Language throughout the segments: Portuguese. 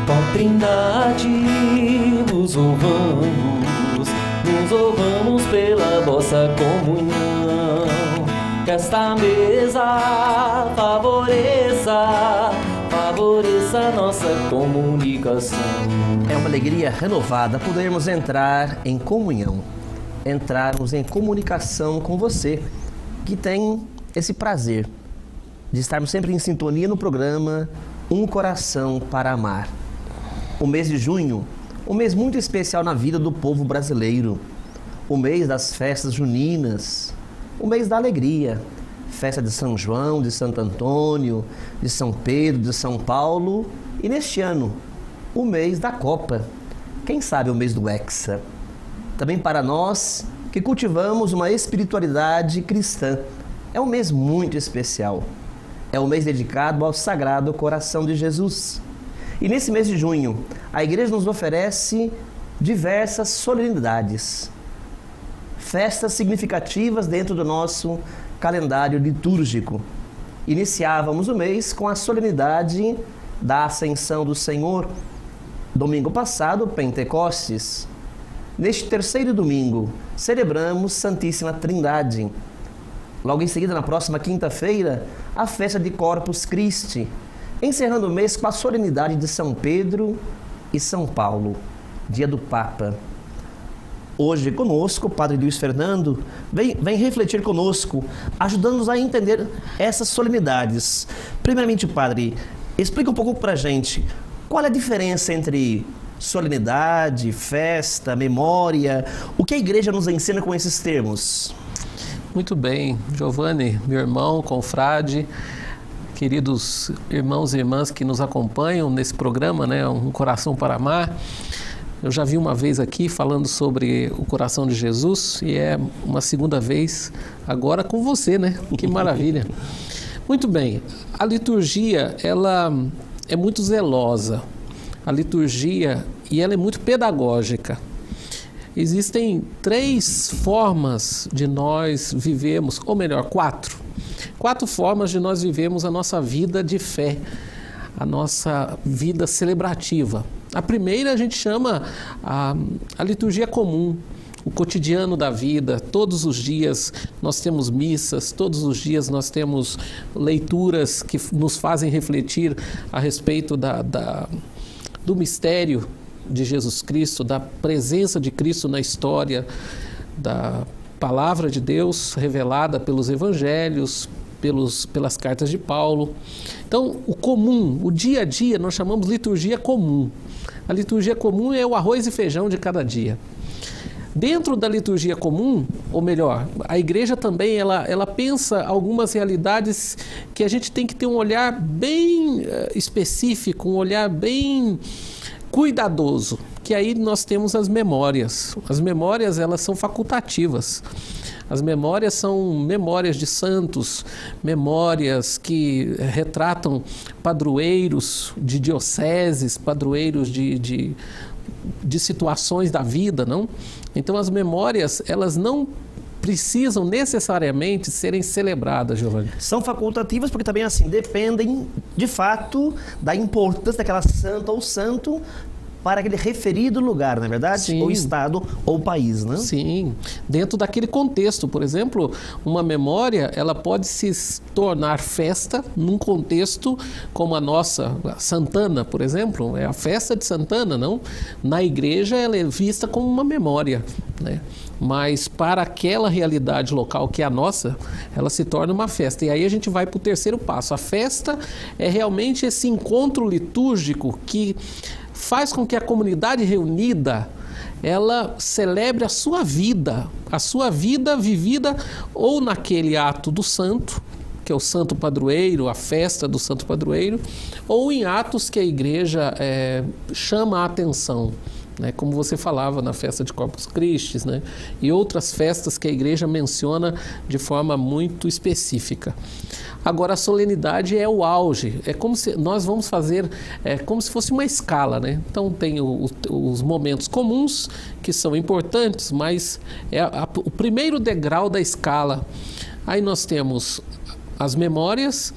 Ó Trindade, nos louvamos pela vossa comunhão. Que esta mesa favoreça a nossa comunicação. É uma alegria renovada podermos entrar em comunhão, entrarmos em comunicação com você, que tem esse prazer de estarmos sempre em sintonia no programa Um Coração para Amar. O mês de junho, um mês muito especial na vida do povo brasileiro, o mês das festas juninas, o mês da alegria, festa de São João, de Santo Antônio, de São Pedro, de São Paulo e neste ano, o mês da Copa, quem sabe o mês do Hexa. Também para nós que cultivamos uma espiritualidade cristã, é um mês muito especial. É um mês dedicado ao Sagrado Coração de Jesus. E nesse mês de junho, a Igreja nos oferece diversas solenidades, festas significativas dentro do nosso calendário litúrgico. Iniciávamos o mês com a solenidade da Ascensão do Senhor. Domingo passado, Pentecostes. Neste terceiro domingo, celebramos Santíssima Trindade. Logo em seguida, na próxima quinta-feira, a festa de Corpus Christi, encerrando o mês com a solenidade de São Pedro e São Paulo, dia do Papa. Hoje conosco, o Padre Luiz Fernando vem refletir conosco, ajudando-nos a entender essas solenidades. Primeiramente, Padre, explica um pouco para a gente qual é a diferença entre solenidade, festa, memória, o que a Igreja nos ensina com esses termos? Muito bem, Giovanni, meu irmão, confrade, queridos irmãos e irmãs que nos acompanham nesse programa, né, Um Coração para Amar. Eu já vi uma vez aqui falando sobre o coração de Jesus e é uma segunda vez agora com você, né? Que maravilha. Muito bem, a liturgia, ela é muito zelosa. A liturgia, e ela é muito pedagógica. Existem 3 formas de nós vivermos, ou melhor, 4. 4 formas de nós vivermos a nossa vida de fé, a nossa vida celebrativa. A primeira a gente chama a liturgia comum, o cotidiano da vida. Todos os dias nós temos missas, todos os dias nós temos leituras que nos fazem refletir a respeito do mistério de Jesus Cristo, da presença de Cristo na história, da palavra de Deus revelada pelos evangelhos, pelas cartas de Paulo. Então, o comum, o dia a dia, nós chamamos liturgia comum. A liturgia comum é o arroz e feijão de cada dia. Dentro da liturgia comum, ou melhor, a Igreja também ela pensa algumas realidades que a gente tem que ter um olhar bem específico, um olhar bem cuidadoso, que aí nós temos as memórias. As memórias, elas são facultativas. As memórias são memórias de santos, memórias que retratam padroeiros de dioceses, padroeiros de situações da vida, não? Então as memórias, elas não precisam necessariamente serem celebradas, Giovanni. São facultativas porque também assim dependem de fato da importância daquela santa ou santo para aquele referido lugar, não é verdade? Sim. Ou estado ou país, né? Sim, dentro daquele contexto. Por exemplo, uma memória, ela pode se tornar festa num contexto como a nossa, a Santana, por exemplo, é a festa de Santana, não? Na igreja ela é vista como uma memória, né? Mas para aquela realidade local que é a nossa, ela se torna uma festa. E aí a gente vai para o terceiro passo. A festa é realmente esse encontro litúrgico que faz com que a comunidade reunida, ela celebre a sua vida vivida ou naquele ato do santo, que é o santo padroeiro, a festa do santo padroeiro, ou em atos que a igreja chama a atenção, né? Como você falava na festa de Corpus Christi, né? E outras festas que a igreja menciona de forma muito específica. Agora, a solenidade é o auge, é como se nós vamos fazer, como se fosse uma escala, né? Então tem os momentos comuns, que são importantes, mas é o primeiro degrau da escala. Aí nós temos as memórias,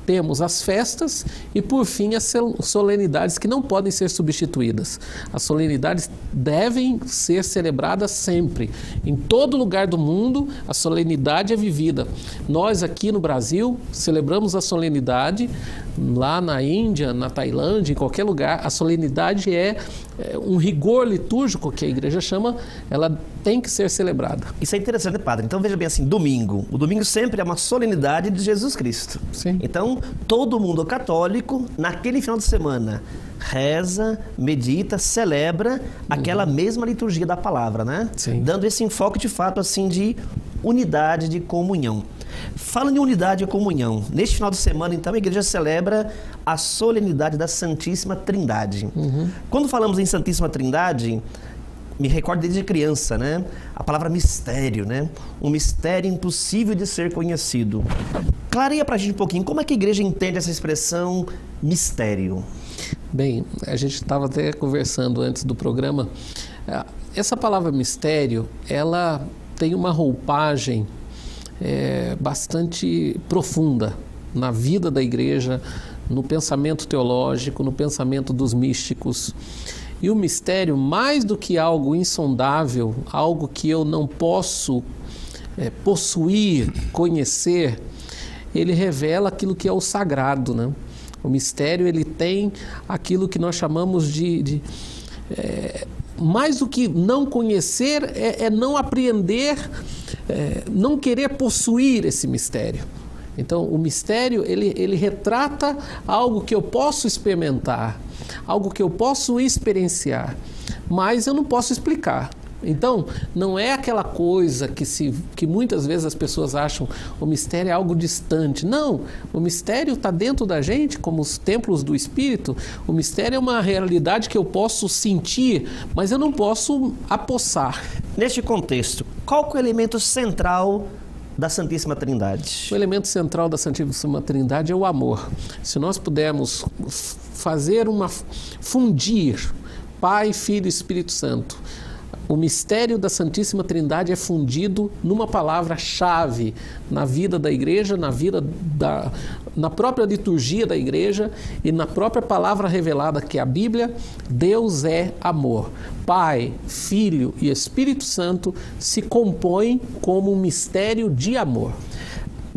temos as festas e, por fim, as solenidades que não podem ser substituídas. As solenidades devem ser celebradas sempre. Em todo lugar do mundo, a solenidade é vivida. Nós aqui no Brasil celebramos a solenidade, lá na Índia, na Tailândia, em qualquer lugar, a solenidade é um rigor litúrgico que a igreja chama, ela tem que ser celebrada. Isso é interessante, padre. Então veja bem assim, domingo. O domingo sempre é uma solenidade de Jesus Cristo. Sim. Então, todo mundo católico, naquele final de semana, reza, medita, celebra aquela mesma liturgia da palavra, né? Sim. Dando esse enfoque de fato assim de unidade, de comunhão. Falando em unidade e comunhão, neste final de semana, então, a igreja celebra a solenidade da Santíssima Trindade. Quando falamos em Santíssima Trindade, me recordo desde criança, né? A palavra mistério, né? Um mistério impossível de ser conhecido. Clareia pra gente um pouquinho, como é que a igreja entende essa expressão mistério? Bem, a gente estava até conversando antes do programa. Essa palavra mistério, ela tem uma roupagem bastante profunda na vida da igreja, no pensamento teológico, no pensamento dos místicos. E o mistério, mais do que algo insondável, algo que eu não posso possuir, conhecer, ele revela aquilo que é o sagrado, né? O mistério, ele tem aquilo que nós chamamos de mais do que não conhecer, é não apreender, não querer possuir esse mistério. Então, o mistério, ele retrata algo que eu posso experimentar, algo que eu posso experienciar, mas eu não posso explicar. Então, não é aquela coisa que muitas vezes as pessoas acham o mistério é algo distante. Não, o mistério está dentro da gente, como os templos do Espírito. O mistério é uma realidade que eu posso sentir, mas eu não posso apossar. Neste contexto, qual que é o elemento central da Santíssima Trindade? O elemento central da Santíssima Trindade é o amor. Se nós pudermos fundir Pai, Filho e Espírito Santo, o mistério da Santíssima Trindade é fundido numa palavra-chave na vida da igreja, na própria liturgia da igreja e na própria palavra revelada que é a Bíblia. Deus é amor. Pai, Filho e Espírito Santo se compõem como um mistério de amor.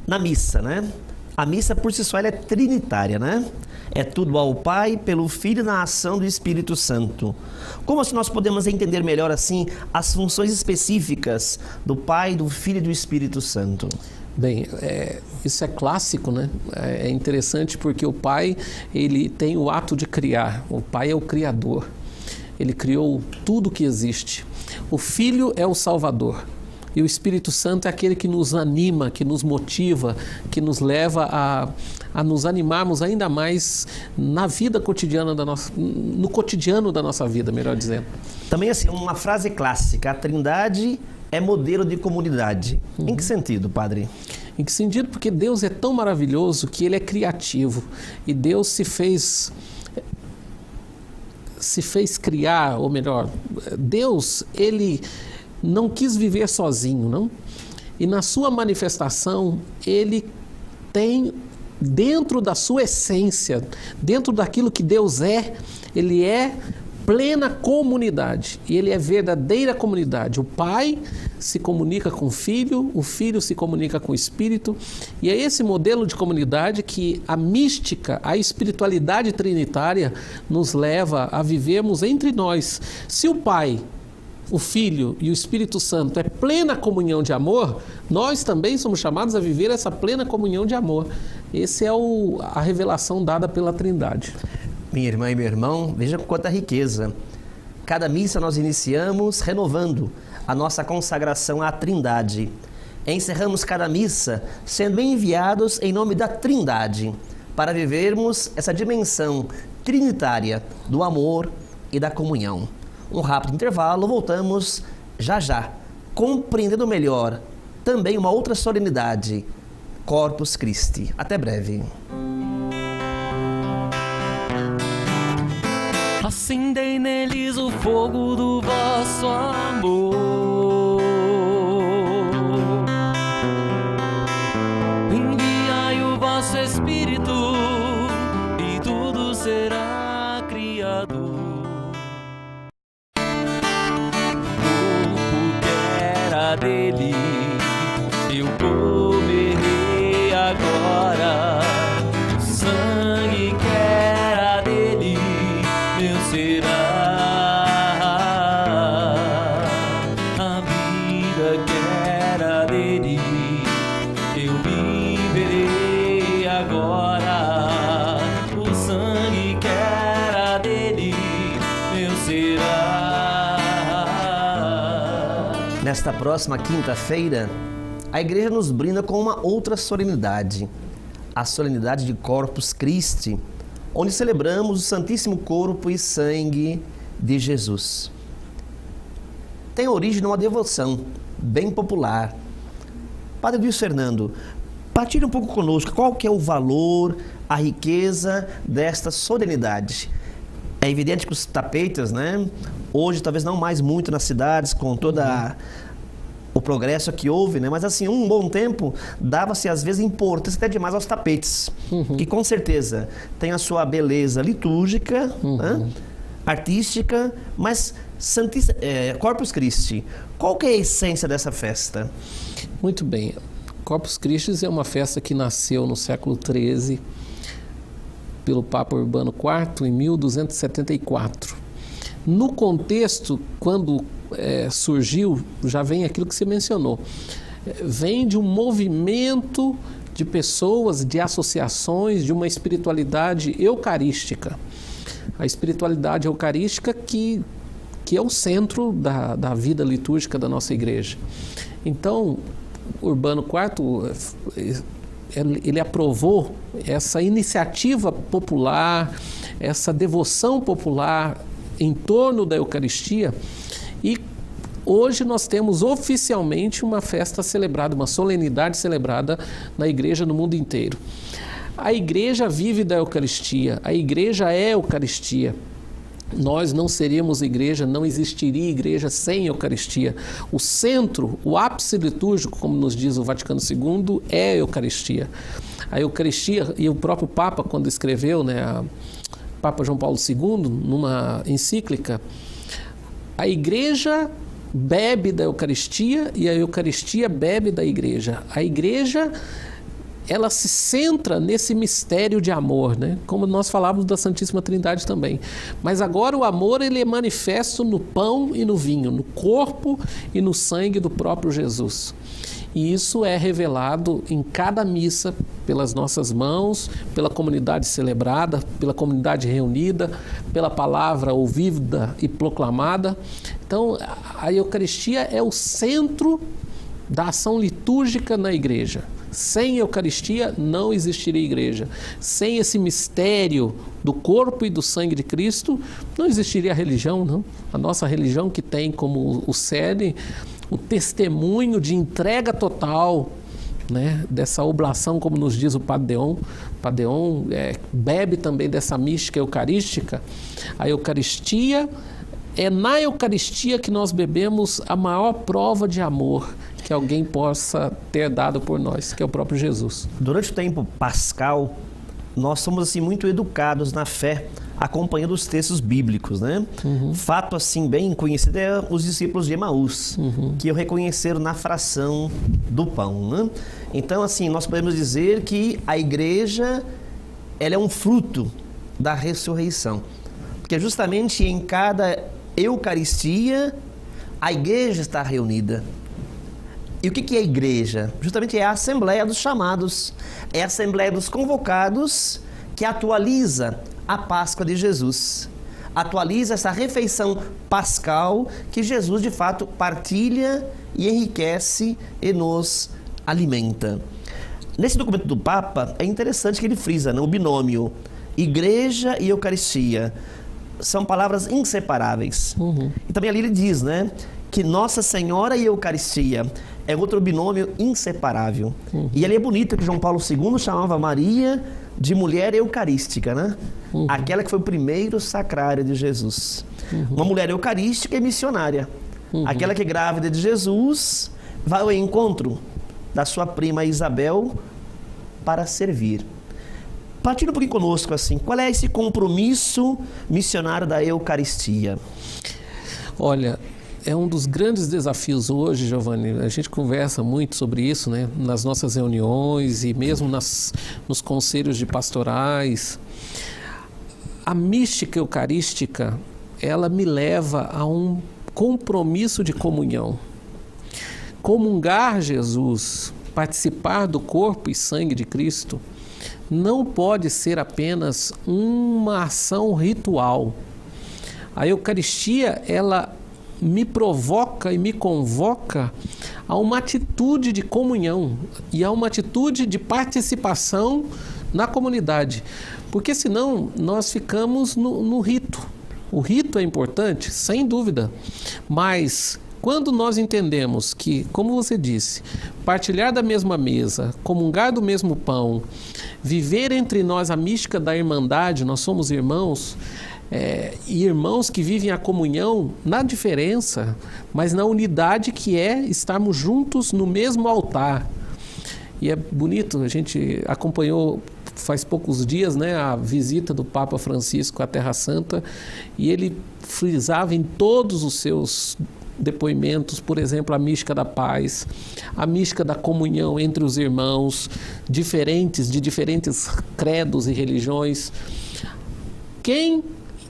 Na missa, né? A missa por si só ela é trinitária, né? É tudo ao Pai, pelo Filho, na ação do Espírito Santo. Como assim nós podemos entender melhor assim as funções específicas do Pai, do Filho e do Espírito Santo? Bem, isso é clássico, né? É interessante porque o Pai, ele tem o ato de criar. O Pai é o Criador. Ele criou tudo que existe. O Filho é o Salvador. E o Espírito Santo é aquele que nos anima, que nos motiva, que nos leva a nos animarmos ainda mais na vida cotidiana no cotidiano da nossa vida, melhor dizendo. Também assim, uma frase clássica, a Trindade é modelo de comunidade. Em que sentido, padre? Em que sentido? Porque Deus é tão maravilhoso que Ele é criativo. E Deus se fez criar, ou melhor, Deus, Ele não quis viver sozinho, não? E na sua manifestação, Ele tem dentro da sua essência, dentro daquilo que Deus é, Ele é plena comunidade. E Ele é verdadeira comunidade. O Pai se comunica com o Filho se comunica com o Espírito. E é esse modelo de comunidade que a mística, a espiritualidade trinitária nos leva a vivermos entre nós. Se o Pai, o Filho e o Espírito Santo é plena comunhão de amor, nós também somos chamados a viver essa plena comunhão de amor. Essa é a revelação dada pela Trindade. Minha irmã e meu irmão, veja quanta riqueza. Cada missa nós iniciamos renovando a nossa consagração à Trindade. Encerramos cada missa sendo enviados em nome da Trindade para vivermos essa dimensão trinitária do amor e da comunhão. Um rápido intervalo, voltamos já, compreendendo melhor também uma outra solenidade, Corpus Christi. Até breve. Acendei neles o fogo do vosso amor. Enviai o vosso Espírito para Criador. Corpo que era dele, eu comerei agora. Sangue que era dele, meu será. A vida que era dele, eu viverei agora. O sangue que era dele, meu será. Nesta próxima quinta-feira, a igreja nos brinda com uma outra solenidade, a solenidade de Corpus Christi, onde celebramos o Santíssimo Corpo e Sangue de Jesus. Tem origem numa devoção bem popular. Padre Luiz Fernando, partilhe um pouco conosco qual que é o valor, a riqueza desta solenidade. É evidente que os tapetes, né, hoje talvez não mais muito nas cidades, com toda o progresso que houve, né? Mas assim, um bom tempo dava-se às vezes importância até demais aos tapetes, que com certeza tem a sua beleza litúrgica, né? Artística, mas Corpus Christi, qual que é a essência dessa festa? Muito bem. Corpus Christi é uma festa que nasceu no século XIII pelo Papa Urbano IV em 1274. No contexto, quando surgiu, já vem aquilo que você mencionou, vem de um movimento de pessoas, de associações, de uma espiritualidade eucarística. A espiritualidade eucarística que é o centro da vida litúrgica da nossa igreja. Então, Urbano IV, ele aprovou essa iniciativa popular, essa devoção popular em torno da Eucaristia, e hoje nós temos oficialmente uma festa celebrada, uma solenidade celebrada na igreja no mundo inteiro. A igreja vive da Eucaristia, a igreja é Eucaristia. Nós não seríamos igreja, não existiria igreja sem Eucaristia. O centro, o ápice litúrgico, como nos diz o Vaticano II, é a Eucaristia. A Eucaristia, e o próprio Papa, quando escreveu, né, Papa João Paulo II, numa encíclica, a igreja bebe da Eucaristia e a Eucaristia bebe da igreja. A igreja, ela se centra nesse mistério de amor, né? Como nós falávamos da Santíssima Trindade também. Mas agora o amor, ele é manifesto no pão e no vinho, no corpo e no sangue do próprio Jesus. E isso é revelado em cada missa, pelas nossas mãos, pela comunidade celebrada, pela comunidade reunida, pela palavra ouvida e proclamada. Então, a Eucaristia é o centro da ação litúrgica na igreja. Sem Eucaristia não existiria igreja. Sem esse mistério do corpo e do sangue de Cristo, não existiria religião, não. A nossa religião, que tem como o cerne o testemunho de entrega total, né, dessa oblação, como nos diz o Padre Deon. O Padre Deon bebe também dessa mística eucarística. A Eucaristia, é na Eucaristia que nós bebemos a maior prova de amor que alguém possa ter dado por nós, que é o próprio Jesus. Durante o tempo pascal, nós somos assim muito educados na fé, acompanhando os textos bíblicos, né? Fato assim bem conhecido é os discípulos de Emaús, que o reconheceram na fração do pão, né? Então assim, nós podemos dizer que a igreja, ela é um fruto da ressurreição, porque justamente em cada Eucaristia a igreja está reunida. E o que é a igreja? Justamente é a assembleia dos chamados, é a assembleia dos convocados que atualiza a Páscoa de Jesus, atualiza essa refeição pascal que Jesus de fato partilha e enriquece e nos alimenta. Nesse documento do Papa é interessante que ele frisa, né, o binômio igreja e Eucaristia. São palavras inseparáveis. E também ali ele diz, né, que Nossa Senhora e Eucaristia é outro binômio inseparável. E ali é bonito que João Paulo II chamava Maria de mulher eucarística, né? Aquela que foi o primeiro sacrário de Jesus. Uma mulher eucarística e missionária. Aquela que, grávida de Jesus, vai ao encontro da sua prima Isabel para servir. Partilha um pouquinho conosco, assim, qual é esse compromisso missionário da Eucaristia? Olha, é um dos grandes desafios hoje, Giovanni. A gente conversa muito sobre isso, né? Nas nossas reuniões e mesmo nos conselhos de pastorais. A mística eucarística, ela me leva a um compromisso de comunhão. Comungar Jesus, participar do corpo e sangue de Cristo, não pode ser apenas uma ação ritual. A Eucaristia, ela me provoca e me convoca a uma atitude de comunhão e a uma atitude de participação na comunidade. Porque senão nós ficamos no rito. O rito é importante, sem dúvida, mas quando nós entendemos que, como você disse, partilhar da mesma mesa, comungar do mesmo pão, viver entre nós a mística da irmandade, nós somos irmãos, e irmãos que vivem a comunhão na diferença, mas na unidade que é estarmos juntos no mesmo altar. E é bonito, a gente acompanhou faz poucos dias, né, a visita do Papa Francisco à Terra Santa, e ele frisava em todos os seus depoimentos, por exemplo, a mística da paz, a mística da comunhão entre os irmãos, de diferentes credos e religiões. Quem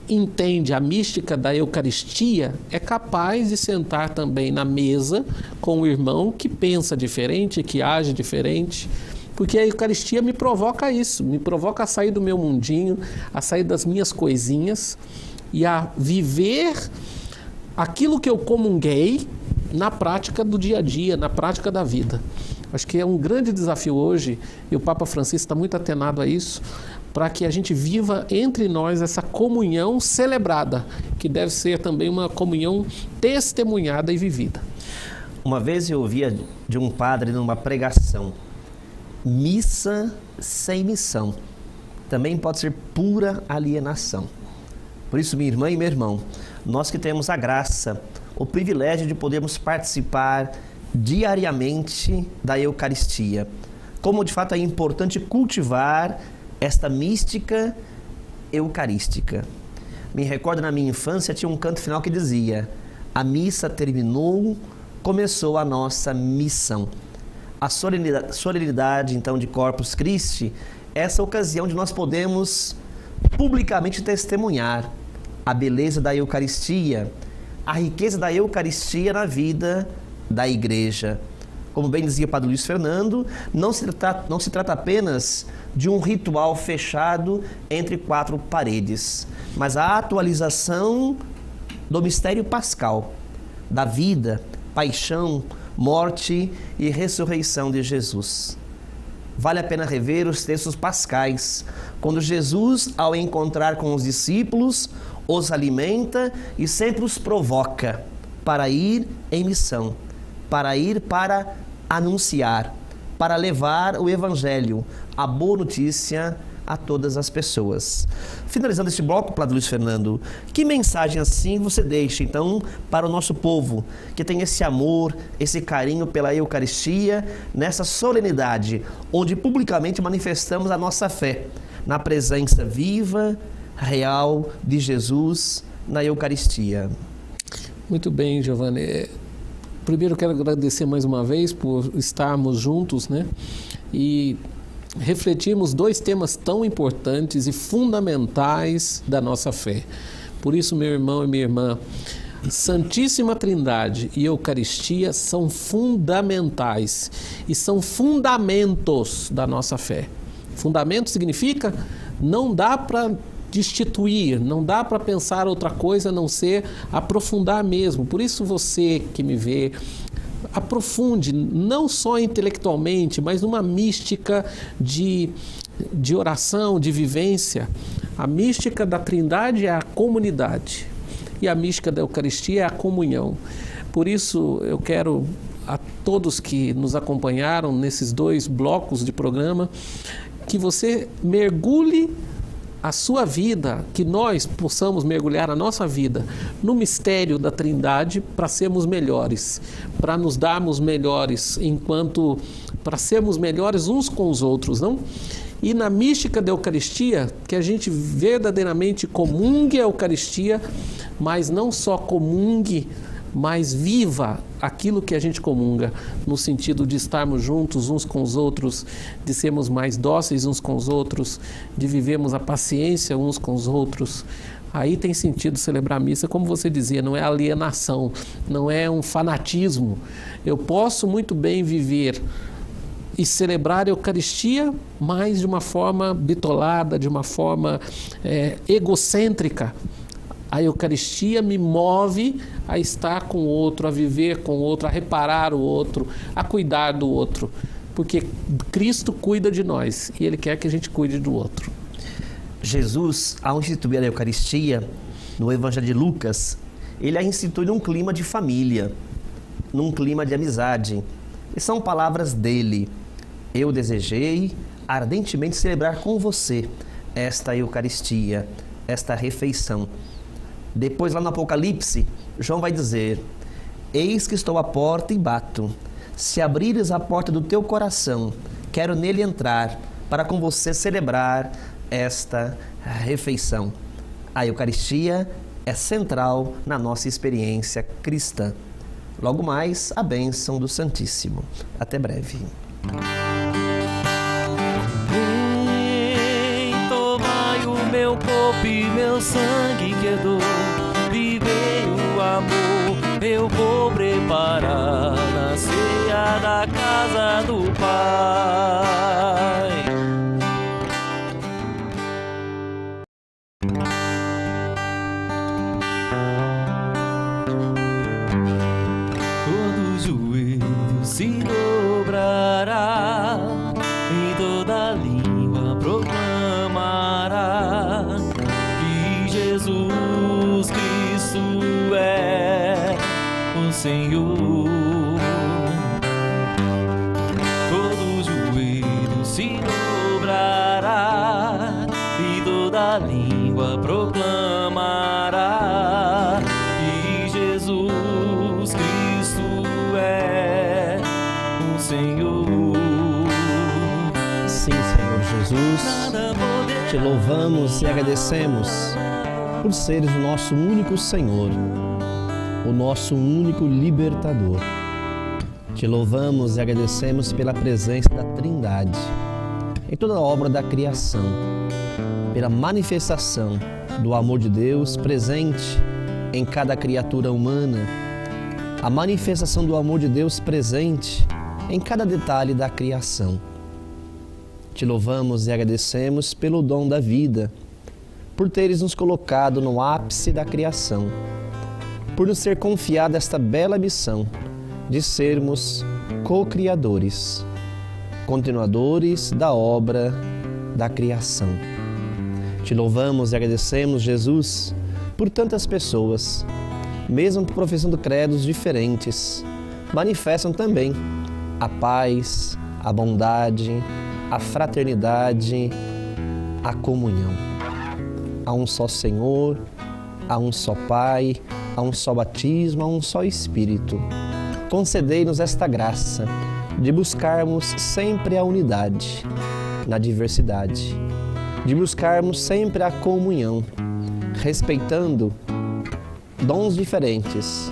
entende a mística da Eucaristia é capaz de sentar também na mesa com o irmão que pensa diferente, que age diferente, porque a Eucaristia me provoca isso, me provoca a sair do meu mundinho, a sair das minhas coisinhas e a viver aquilo que eu comunguei na prática do dia a dia, na prática da vida. Acho que é um grande desafio hoje, e o Papa Francisco está muito atenado a isso, para que a gente viva entre nós essa comunhão celebrada, que deve ser também uma comunhão testemunhada e vivida. Uma vez eu ouvia de um padre numa pregação: missa sem missão também pode ser pura alienação. Por isso, minha irmã e meu irmão, nós que temos a graça, o privilégio de podermos participar diariamente da Eucaristia, como de fato é importante cultivar esta mística eucarística. Me recordo, na minha infância tinha um canto final que dizia: a missa terminou, começou a nossa missão. A solenidade então de Corpus Christi, essa ocasião de nós podemos publicamente testemunhar a beleza da Eucaristia, a riqueza da Eucaristia na vida da Igreja. Como bem dizia o Padre Luiz Fernando, não se trata apenas de um ritual fechado entre quatro paredes, mas a atualização do mistério pascal, da vida, paixão, morte e ressurreição de Jesus. Vale a pena rever os textos pascais, quando Jesus, ao encontrar com os discípulos, os alimenta e sempre os provoca para ir em missão, para ir para anunciar, para levar o Evangelho, a boa notícia a todas as pessoas. Finalizando este bloco, Padre Luiz Fernando, que mensagem assim você deixa então para o nosso povo, que tem esse amor, esse carinho pela Eucaristia, nessa solenidade, onde publicamente manifestamos a nossa fé, na presença viva, real de Jesus na Eucaristia? Muito bem, Giovanni. Primeiro quero agradecer mais uma vez por estarmos juntos, né? E refletirmos dois temas tão importantes e fundamentais da nossa fé. Por isso, meu irmão e minha irmã, Santíssima Trindade e Eucaristia são fundamentais e são fundamentos da nossa fé. Fundamento significa não dá para destituir, não dá para pensar outra coisa a não ser aprofundar mesmo. Por isso você que me vê, aprofunde, não só intelectualmente, mas numa mística de oração, de vivência. A mística da Trindade é a comunidade e a mística da Eucaristia é a comunhão. Por isso eu quero a todos que nos acompanharam nesses dois blocos de programa, que você mergulhe a sua vida, que nós possamos mergulhar a nossa vida no mistério da Trindade para sermos melhores, para nos darmos melhores para sermos melhores uns com os outros, não? e na mística da Eucaristia, que a gente verdadeiramente comungue a Eucaristia, mas não só comungue, mas viva aquilo que a gente comunga, no sentido de estarmos juntos uns com os outros, de sermos mais dóceis uns com os outros, de vivermos a paciência uns com os outros. Aí tem sentido celebrar a missa, como você dizia, não é alienação, não é um fanatismo. Eu posso muito bem viver e celebrar a Eucaristia, mas de uma forma bitolada, de uma forma egocêntrica. A Eucaristia me move a estar com o outro, a viver com o outro, a reparar o outro, a cuidar do outro. Porque Cristo cuida de nós e Ele quer que a gente cuide do outro. Jesus, ao instituir a Eucaristia, no Evangelho de Lucas, Ele a institui num clima de família, num clima de amizade. E são palavras dele. Eu desejei ardentemente celebrar com você esta Eucaristia, esta refeição. Depois, lá no Apocalipse, João vai dizer: eis que estou à porta e bato. Se abrires a porta do teu coração, quero nele entrar, para com você celebrar esta refeição. A Eucaristia é central na nossa experiência cristã. Logo mais, a bênção do Santíssimo. Até breve. Tomai o meu corpo e meu sangue que eu dou, vivei o amor, eu vou preparar na ceia da casa do Pai. Todo joelho se dobrará, em toda língua proclamará que Jesus Cristo é o Senhor. Todo joelho se dobrará e toda língua proclamará que Jesus Cristo é o Senhor. Sim, Senhor Jesus, te louvamos e agradecemos por seres o nosso único Senhor, o nosso único libertador. Te louvamos e agradecemos pela presença da Trindade em toda a obra da criação, pela manifestação do amor de Deus presente em cada criatura humana, a manifestação do amor de Deus presente em cada detalhe da criação. Te louvamos e agradecemos pelo dom da vida, por teres nos colocado no ápice da criação, por nos ser confiada esta bela missão de sermos co-criadores, continuadores da obra da criação. Te louvamos e agradecemos, Jesus, por tantas pessoas, mesmo professando credos diferentes, manifestam também a paz, a bondade, a fraternidade, a comunhão. Há um só Senhor, há um só Pai, há um só batismo, há um só Espírito. Concedei-nos esta graça de buscarmos sempre a unidade na diversidade, de buscarmos sempre a comunhão, respeitando dons diferentes,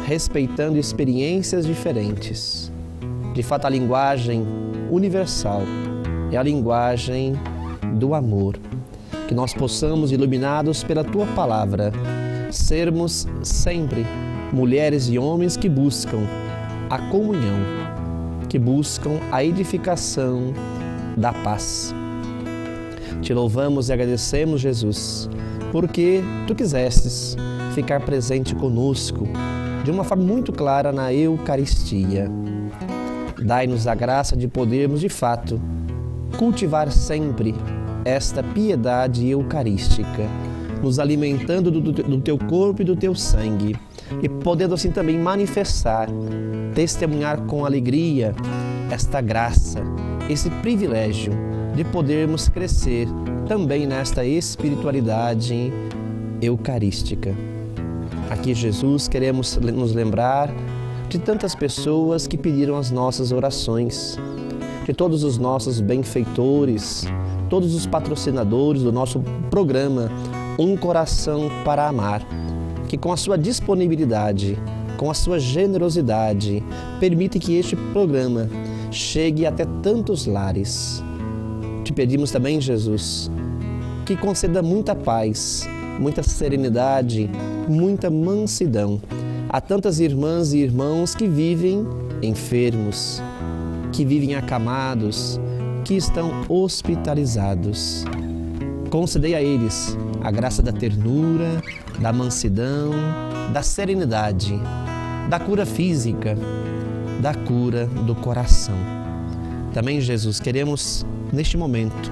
respeitando experiências diferentes. De fato, a linguagem universal é a linguagem do amor. Que nós possamos, iluminados pela Tua Palavra, sermos sempre mulheres e homens que buscam a comunhão, que buscam a edificação da paz. Te louvamos e agradecemos, Jesus, porque Tu quisestes ficar presente conosco de uma forma muito clara na Eucaristia. Dai-nos a graça de podermos, de fato, cultivar sempre esta piedade eucarística, nos alimentando do Teu corpo e do Teu sangue, e podendo assim também manifestar, testemunhar com alegria esta graça, esse privilégio de podermos crescer também nesta espiritualidade eucarística. Aqui, Jesus, queremos nos lembrar de tantas pessoas que pediram as nossas orações, de todos os nossos benfeitores, todos os patrocinadores do nosso programa Um Coração para Amar, que com a sua disponibilidade, com a sua generosidade, permite que este programa chegue até tantos lares. Te pedimos também, Jesus, que conceda muita paz, muita serenidade, muita mansidão a tantas irmãs e irmãos que vivem enfermos, que vivem acamados, que estão hospitalizados. Concedei a eles a graça da ternura, da mansidão, da serenidade, da cura física, da cura do coração. Também, Jesus, queremos, neste momento,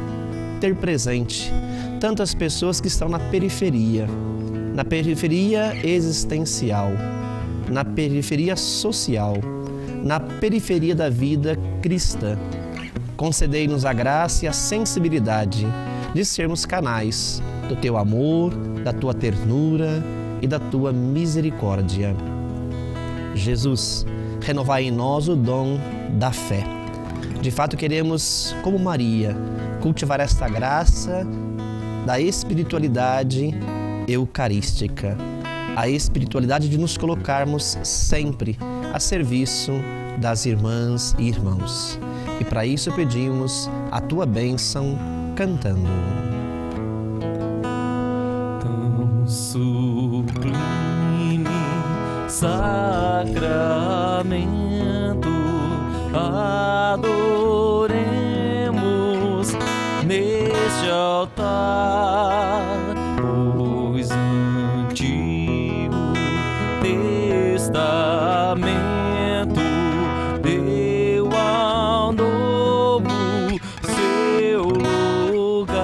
ter presente tantas pessoas que estão na periferia existencial, na periferia social, na periferia da vida cristã. Concedei-nos a graça e a sensibilidade de sermos canais do Teu amor, da Tua ternura e da Tua misericórdia. Jesus, renovai em nós o dom da fé. De fato, queremos, como Maria, cultivar esta graça da espiritualidade eucarística, a espiritualidade de nos colocarmos sempre a serviço das irmãs e irmãos. E para isso pedimos a Tua bênção cantando. Tão sublime sacramento, adoremos neste altar, pois Antigo Testamento deu ao Novo seu lugar.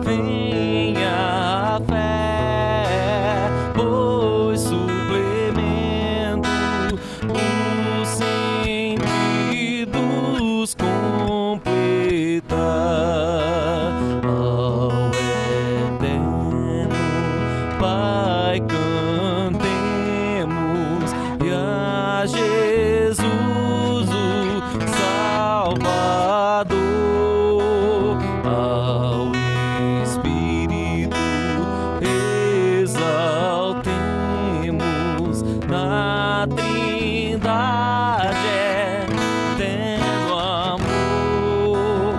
Venha a fé, pois suplemento os sentidos completa. Ao eterno Pai cantemos, e a Jesus o Salvador, ao Espírito exaltemos na Trindade eterno amor,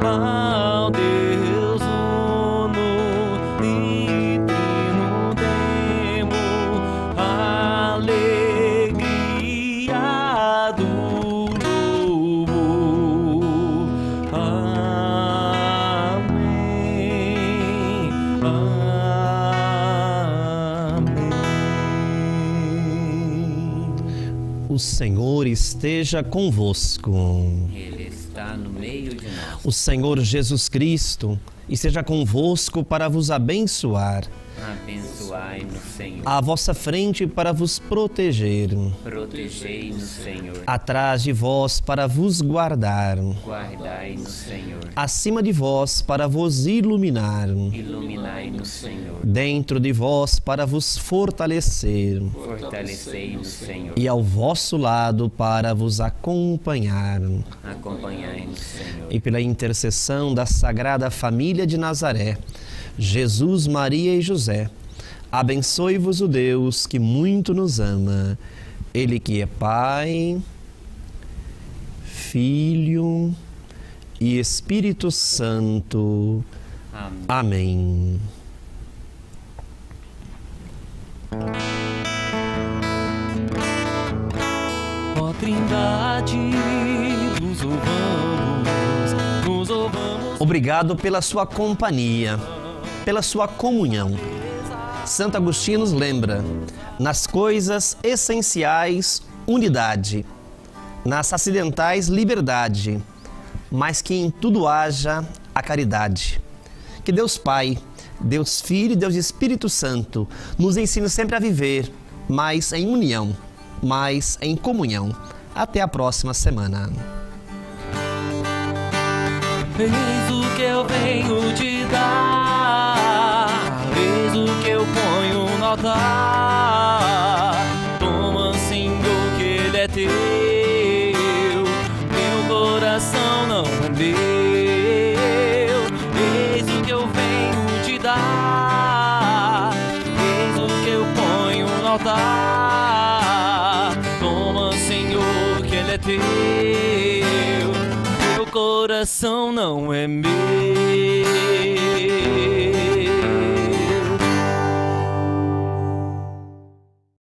ao Deus uno e trino demos alegria do louvor. Amém. Amém. O Senhor esteja convosco. Ele está no meio de nós. O Senhor Jesus Cristo esteja convosco para vos abençoar, Abençoai-nos, Senhor. à vossa frente para vos proteger, Protegei-nos, Senhor. atrás de vós para vos guardar, Guardai-nos, Senhor. acima de vós para vos iluminar, Iluminai-nos, Senhor. dentro de vós para vos fortalecer Fortalecei-nos, Senhor. e ao vosso lado para vos acompanhar. Acompanhai-nos, Senhor. E pela intercessão da Sagrada Família de Nazaré, Jesus, Maria e José, abençoe-vos o Deus que muito nos ama, Ele que é Pai, Filho e Espírito Santo. Amém. Amém. Ó Trindade, nos louvamos. Obrigado pela sua companhia, pela sua comunhão. Santo Agostinho nos lembra: nas coisas essenciais, unidade, nas acidentais, liberdade, mas que em tudo haja a caridade. Que Deus Pai, Deus Filho e Deus Espírito Santo nos ensine sempre a viver mais em união, mais em comunhão. Até a próxima semana. Eis o que eu venho te dar, eis o que eu ponho no altar. Toma, Senhor, que Ele é teu, meu coração não é meu. altar. Toma, Senhor, que ele é teu. Teu coração não é meu.